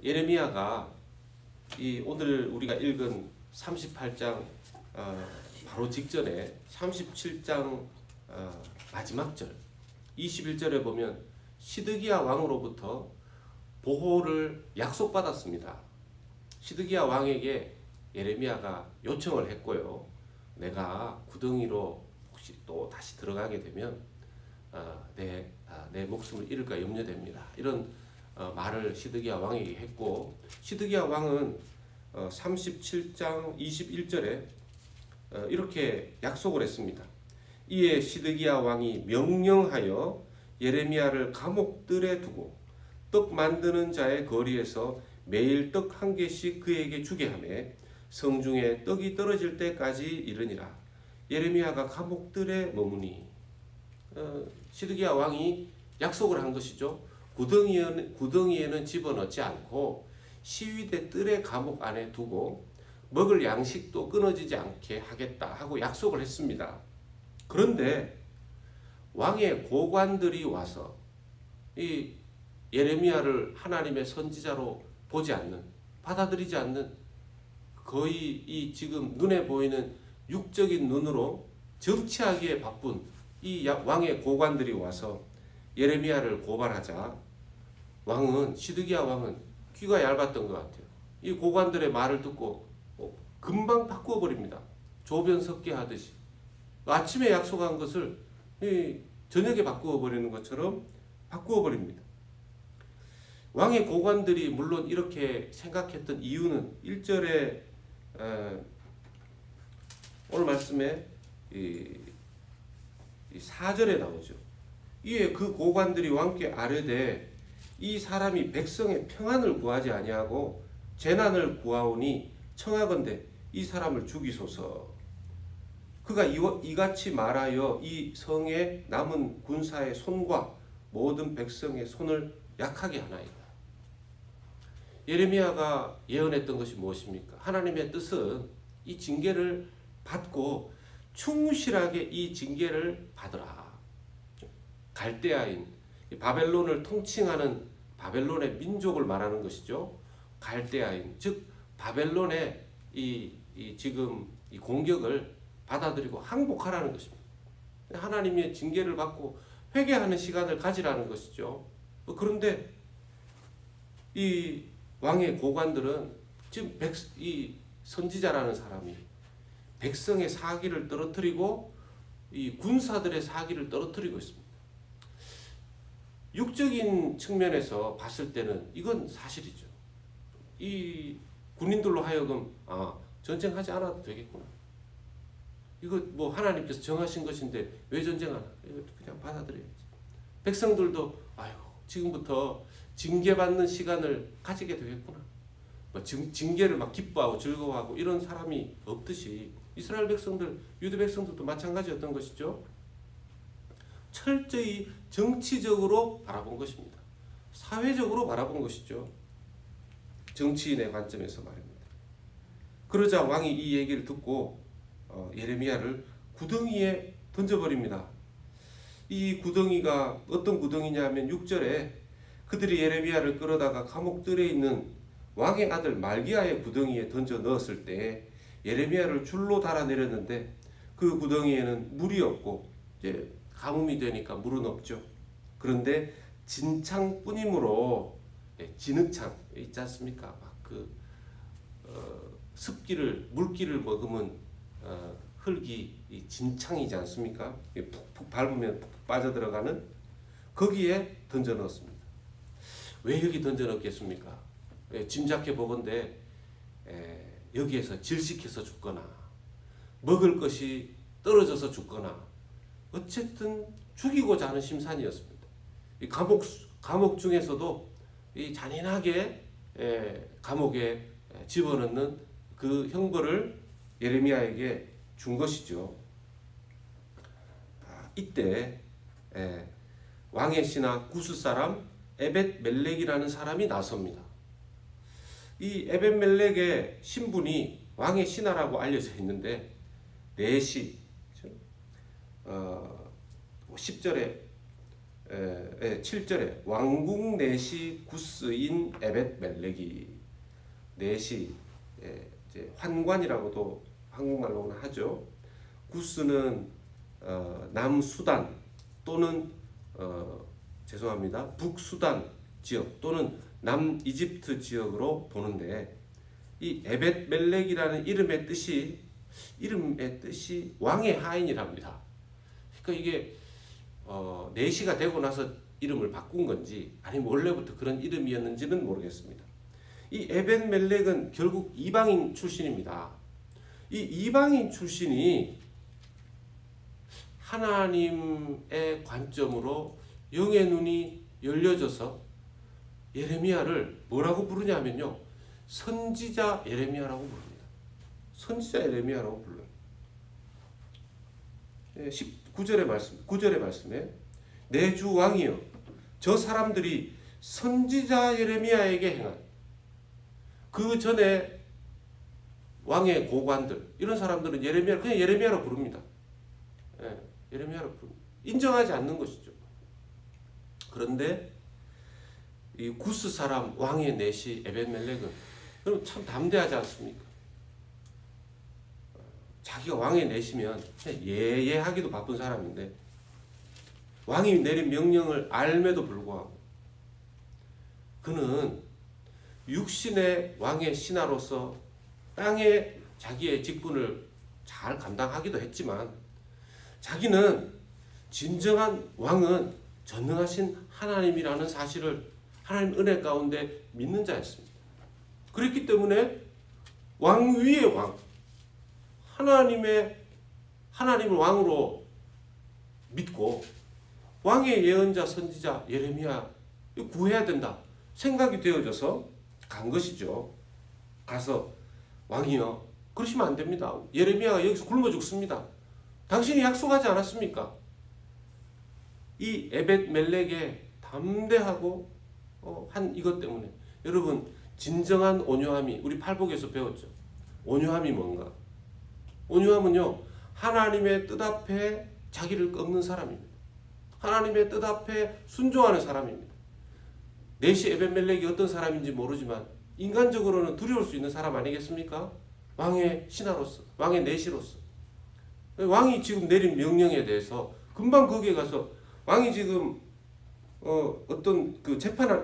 예레미야가 오늘 우리가 읽은 38장 바로 직전에 37장 마지막 절 21절에 보면 시드기야 왕으로부터 보호를 약속받았습니다. 시드기야 왕에게 예레미야가 요청을 했고요. 내가 구덩이로 혹시 또 다시 들어가게 되면 내 목숨을 잃을까 염려됩니다. 이런 말을 시드기야 왕에게 했고, 시드기야 왕은 37장 21절에 이렇게 약속을 했습니다. 이에 시드기야 왕이 명령하여 예레미야를 감옥들에 두고 떡 만드는 자의 거리에서 매일 떡 한 개씩 그에게 주게 하며 성중에 떡이 떨어질 때까지 이르니라. 예레미야가 감옥들에 머무니, 시드기야 왕이 약속을 한 것이죠. 구덩이에는 집어넣지 않고 시위대 뜰의 감옥 안에 두고 먹을 양식도 끊어지지 않게 하겠다 하고 약속을 했습니다. 그런데 왕의 고관들이 와서 이 예레미야를 하나님의 선지자로 보지 않는, 받아들이지 않는, 거의 이 지금 눈에 보이는 육적인 눈으로 정치하기에 바쁜 이 왕의 고관들이 와서 예레미야를 고발하자 시드기야 왕은 귀가 얇았던 것 같아요. 이 고관들의 말을 듣고 금방 바꾸어 버립니다. 조변석계 하듯이 아침에 약속한 것을 저녁에 바꾸어 버리는 것처럼 바꾸어 버립니다. 왕의 고관들이 물론 이렇게 생각했던 이유는 1절에 오늘 말씀에 4절에 나오죠. 이에 그 고관들이 왕께 아뢰되 이 사람이 백성의 평안을 구하지 아니하고 재난을 구하오니 청하건대 이 사람을 죽이소서. 그가 이같이 말하여 이 성에 남은 군사의 손과 모든 백성의 손을 약하게 하나이다. 예레미야가 예언했던 것이 무엇입니까? 하나님의 뜻은 이 징계를 받고 충실하게 이 징계를 받으라. 갈대아인 바벨론을 통칭하는 바벨론의 민족을 말하는 것이죠. 갈대아인, 즉 바벨론의 지금 이 공격을 받아들이고 항복하라는 것입니다. 하나님의 징계를 받고 회개하는 시간을 가지라는 것이죠. 그런데 이 왕의 고관들은 지금 이 선지자라는 사람이 백성의 사기를 떨어뜨리고 이 군사들의 사기를 떨어뜨리고 있습니다. 육적인 측면에서 봤을 때는 이건 사실이죠. 이 군인들로 하여금 전쟁하지 않아도 되겠구나. 이거 뭐 하나님께서 정하신 것인데 왜 전쟁하나? 이거 그냥 받아들여야지. 백성들도 지금부터 징계받는 시간을 가지게 되겠구나. 징계를 막 기뻐하고 즐거워하고 이런 사람이 없듯이 이스라엘 백성들, 유대 백성들도 마찬가지였던 것이죠. 철저히 정치적으로 바라본 것입니다. 사회적으로 바라본 것이죠. 정치인의 관점에서 말입니다. 그러자 왕이 이 얘기를 듣고 예레미야를 구덩이에 던져버립니다. 이 구덩이가 어떤 구덩이냐 하면 6절에 그들이 예레미야를 끌어다가 감옥들에 있는 왕의 아들 말기야의 구덩이에 던져 넣었을 때 예레미야를 줄로 달아내렸는데 그 구덩이에는 물이 없고 이제 가뭄이 되니까 물은 없죠. 그런데 진창뿐이므로 진흙창 있지 않습니까? 막 습기를 물기를 머금은 흙이 진창이지 않습니까? 푹푹 밟으면 푹 빠져들어가는 거기에 던져 넣었습니다. 왜 여기 던져 넣겠습니까? 짐작해 보건대 여기에서 질식해서 죽거나 먹을 것이 떨어져서 죽거나 어쨌든 죽이고자 하는 심산이었습니다. 이 감옥 중에서도 이 잔인하게 감옥에 집어넣는 그 형벌을 예레미야에게 준 것이죠. 이때 왕의 신하 구스 사람 에벳 멜렉이라는 사람이 나섭니다. 이 에벳 멜렉의 신분이 왕의 신하라고 알려져 있는데 내시 10절에 7절에 왕궁 내시 구스인 에벳 멜렉이 내시 이제 환관이라고도 한국말로는 하죠. 구스는 남수단 또는 북수단 지역 또는 남이집트 지역으로 보는데 이 에벳 멜렉이라는 이름의 뜻이 왕의 하인이랍니다. 그러니까 이게 내시가 되고 나서 이름을 바꾼 건지 아니면 원래부터 그런 이름이었는지는 모르겠습니다. 이 에벳 멜렉은 결국 이방인 출신입니다. 이 이방인 출신이 하나님의 관점으로 영의 눈이 열려져서 예레미야를 뭐라고 부르냐면요, 선지자 예레미야라고 부릅니다. 선지자 예레미야라고 불러요. 9절의 말씀에 내 주 왕이여 저 사람들이 선지자 예레미야에게 행한 그 전에 왕의 고관들 이런 사람들은 예레미야를 그냥 예레미야로 부릅니다. 예레미야로 부릅니다. 인정하지 않는 것이죠. 그런데 이 구스 사람 왕의 내시 에벳멜렉은 여러분 참 담대하지 않습니까? 자기가 왕의 내시면 예예하기도 바쁜 사람인데 왕이 내린 명령을 알매도 불구하고 그는 육신의 왕의 신하로서 땅에 자기의 직분을 잘 감당하기도 했지만 자기는 진정한 왕은 전능하신 하나님이라는 사실을 하나님 은혜 가운데 믿는 자였습니다. 그렇기 때문에 왕 위의 왕, 하나님을 왕으로 믿고 왕의 예언자 선지자 예레미야 구해야 된다 생각이 되어져서 간 것이죠. 가서 왕이여 그러시면 안 됩니다. 예레미야가 여기서 굶어 죽습니다. 당신이 약속하지 않았습니까? 이 에벳 멜렉의 담대하고 한 이것 때문에 여러분 진정한 온유함이 우리 팔복에서 배웠죠. 온유함이 뭔가? 온유함은요 하나님의 뜻 앞에 자기를 꺾는 사람입니다. 하나님의 뜻 앞에 순종하는 사람입니다. 내시 에벳 멜렉이 어떤 사람인지 모르지만 인간적으로는 두려울 수 있는 사람 아니겠습니까? 왕의 신하로서, 왕의 내시로서. 왕이 지금 내린 명령에 대해서 금방 거기에 가서 왕이 지금 어떤 그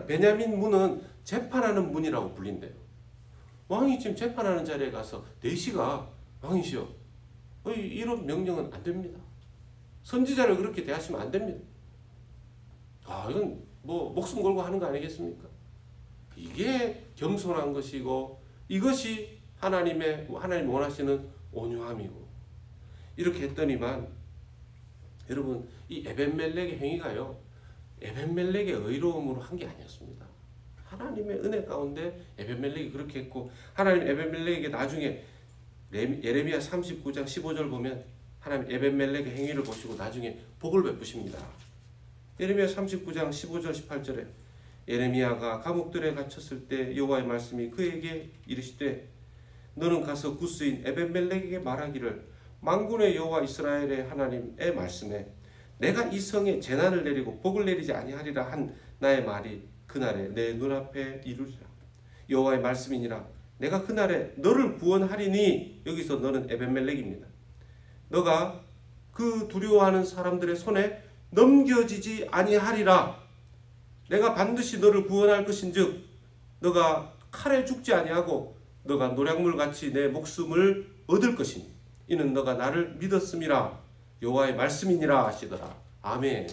베냐민 문은 재판하는 문이라고 불린대요. 왕이 지금 재판하는 자리에 가서 내시가 왕이시여 이런 명령은 안 됩니다. 선지자를 그렇게 대하시면 안 됩니다. 이건 뭐 목숨 걸고 하는 거 아니겠습니까? 이게 겸손한 것이고 이것이 하나님 원하시는 온유함이고 이렇게 했더니만 여러분 이 에벳멜렉의 행위가요 에벳멜렉의 의로움으로 한 게 아니었습니다. 하나님의 은혜 가운데 에벳멜렉이 그렇게 했고 하나님 에벳멜렉에게 나중에 예레미야 39장 15절 보면 하나님 에벳멜렉의 행위를 보시고 나중에 복을 베푸십니다. 예레미야 39장 15절 18절에 예레미야가 감옥들에 갇혔을 때 여호와의 말씀이 그에게 이르시되 너는 가서 구스인 에벳멜렉에게 말하기를 만군의 여호와 이스라엘의 하나님의 말씀에 내가 이 성에 재난을 내리고 복을 내리지 아니하리라 한 나의 말이 그날에 내 눈앞에 이루리라. 여호와의 말씀이니라. 내가 그날에 너를 구원하리니 여기서 너는 에벳멜렉입니다. 너가 그 두려워하는 사람들의 손에 넘겨지지 아니하리라. 내가 반드시 너를 구원할 것인즉 너가 칼에 죽지 아니하고 너가 노략물같이 내 목숨을 얻을 것이니 이는 너가 나를 믿었음이라 여호와의 말씀이니라 하시더라. 아멘.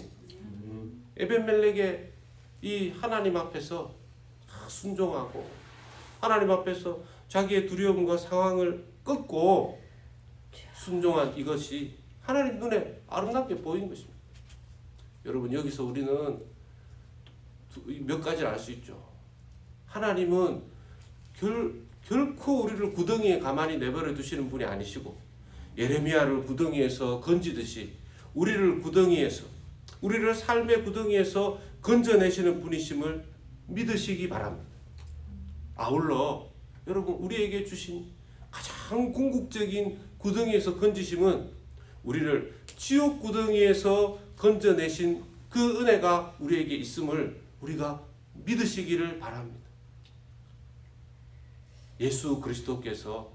에벳멜렉의 이 하나님 앞에서 순종하고 하나님 앞에서 자기의 두려움과 상황을 꺾고 순종한 이것이 하나님 눈에 아름답게 보인 것입니다. 여러분 여기서 우리는 몇 가지를 알 수 있죠. 하나님은 결코 우리를 구덩이에 가만히 내버려 두시는 분이 아니시고 예레미야를 구덩이에서 건지듯이 우리를 삶의 구덩이에서 건져내시는 분이심을 믿으시기 바랍니다. 아울러 여러분 우리에게 주신 가장 궁극적인 구덩이에서 건지심은 우리를 지옥 구덩이에서 건져내신 그 은혜가 우리에게 있음을 우리가 믿으시기를 바랍니다. 예수 그리스도께서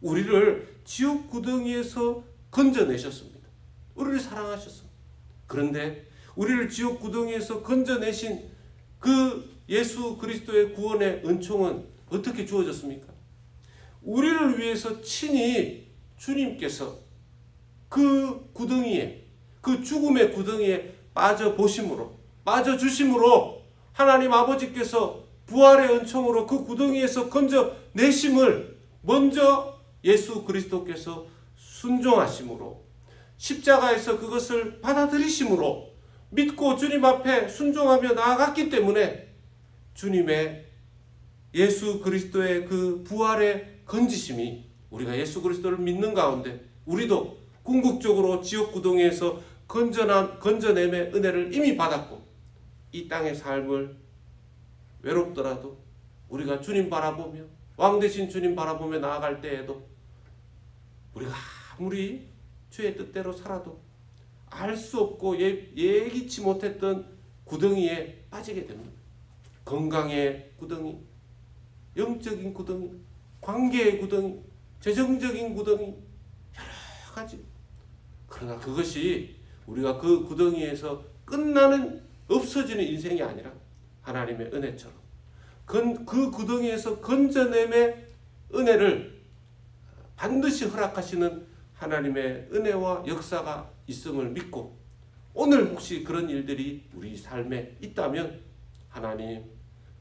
우리를 지옥 구덩이에서 건져내셨습니다. 우리를 사랑하셨습니다. 그런데 우리를 지옥 구덩이에서 건져내신 그 예수 그리스도의 구원의 은총은 어떻게 주어졌습니까? 우리를 위해서 친히 주님께서 그 구덩이에, 그 죽음의 구덩이에 빠져주심으로 하나님 아버지께서 부활의 은총으로 그 구덩이에서 건져내심을 먼저 예수 그리스도께서 순종하심으로, 십자가에서 그것을 받아들이심으로, 믿고 주님 앞에 순종하며 나아갔기 때문에 주님의 예수 그리스도의 그 부활의 건지심이, 우리가 예수 그리스도를 믿는 가운데 우리도 궁극적으로 지옥 구덩이에서 건져냄의 은혜를 이미 받았고, 이 땅의 삶을 외롭더라도 우리가 주님 바라보며, 왕 되신 주님 바라보며 나아갈 때에도 우리가 아무리 주의 뜻대로 살아도 알 수 없고 예기치 못했던 구덩이에 빠지게 됩니다. 건강의 구덩이, 영적인 구덩이, 관계의 구덩이, 재정적인 구덩이, 여러 가지. 그러나 그것이 우리가 그 구덩이에서 끝나는, 없어지는 인생이 아니라 하나님의 은혜처럼 그 구덩이에서 건져냄의 은혜를 반드시 허락하시는 하나님의 은혜와 역사가 있음을 믿고, 오늘 혹시 그런 일들이 우리 삶에 있다면 하나님,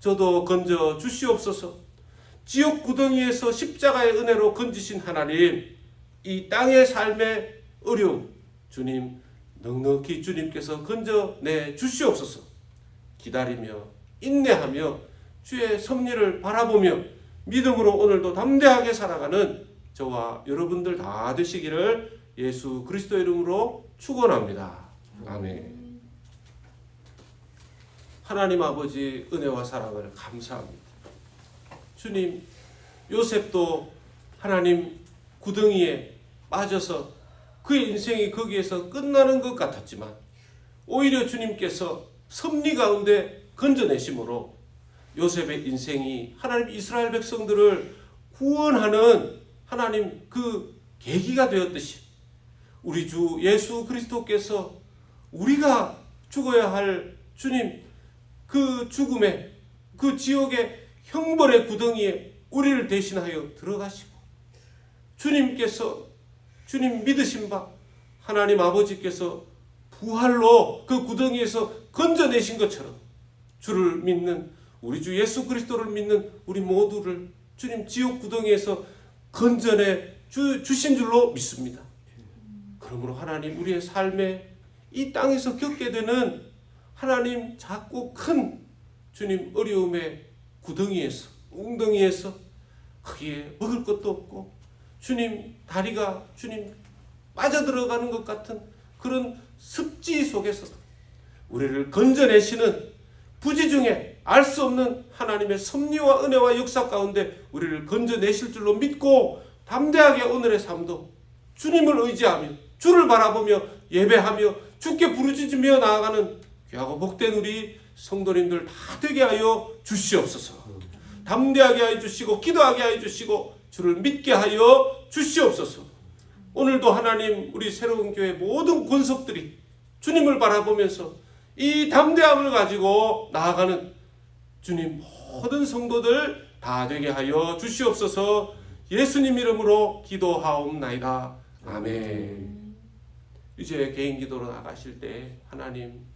저도 건져 주시옵소서. 지옥 구덩이에서 십자가의 은혜로 건지신 하나님, 이 땅의 삶의 어려움 주님 넉넉히 주님께서 건져내 주시옵소서. 기다리며 인내하며 주의 섭리를 바라보며 믿음으로 오늘도 담대하게 살아가는 저와 여러분들 다 되시기를 예수 그리스도 이름으로 축원합니다. 아멘. 하나님 아버지 은혜와 사랑을 감사합니다. 주님, 요셉도 하나님 구덩이에 빠져서 그의 인생이 거기에서 끝나는 것 같았지만 오히려 주님께서 섭리 가운데 건져내심으로 요셉의 인생이 하나님 이스라엘 백성들을 구원하는 하나님 그 계기가 되었듯이 우리 주 예수 그리스도께서 우리가 죽어야 할 주님 그 죽음의 그 지옥의 형벌의 구덩이에 우리를 대신하여 들어가시고, 주님께서 주님 믿으신 바 하나님 아버지께서 부활로 그 구덩이에서 건져내신 것처럼 주를 믿는 우리 주 예수 그리스도를 믿는 우리 모두를 주님 지옥 구덩이에서 건져내 주신 줄로 믿습니다. 그러므로 하나님, 우리의 삶에 이 땅에서 겪게 되는 하나님 작고 큰 주님 어려움의 구덩이에서, 웅덩이에서 거기에 먹을 것도 없고 주님 다리가 주님 빠져들어가는 것 같은 그런 습지 속에서도 우리를 건져내시는 부지 중에 알 수 없는 하나님의 섭리와 은혜와 역사 가운데 우리를 건져내실 줄로 믿고 담대하게 오늘의 삶도 주님을 의지하며 주를 바라보며 예배하며 주께 부르짖으며 나아가는 귀하고 복된 우리 성도님들 다 되게 하여 주시옵소서. 담대하게 하여 주시고 기도하게 하여 주시고 주를 믿게 하여 주시옵소서. 오늘도 하나님, 우리 새로운 교회 모든 권속들이 주님을 바라보면서 이 담대함을 가지고 나아가는 주님 모든 성도들 다 되게 하여 주시옵소서. 예수님 이름으로 기도하옵나이다. 아멘. 이제 개인 기도로 나가실 때 하나님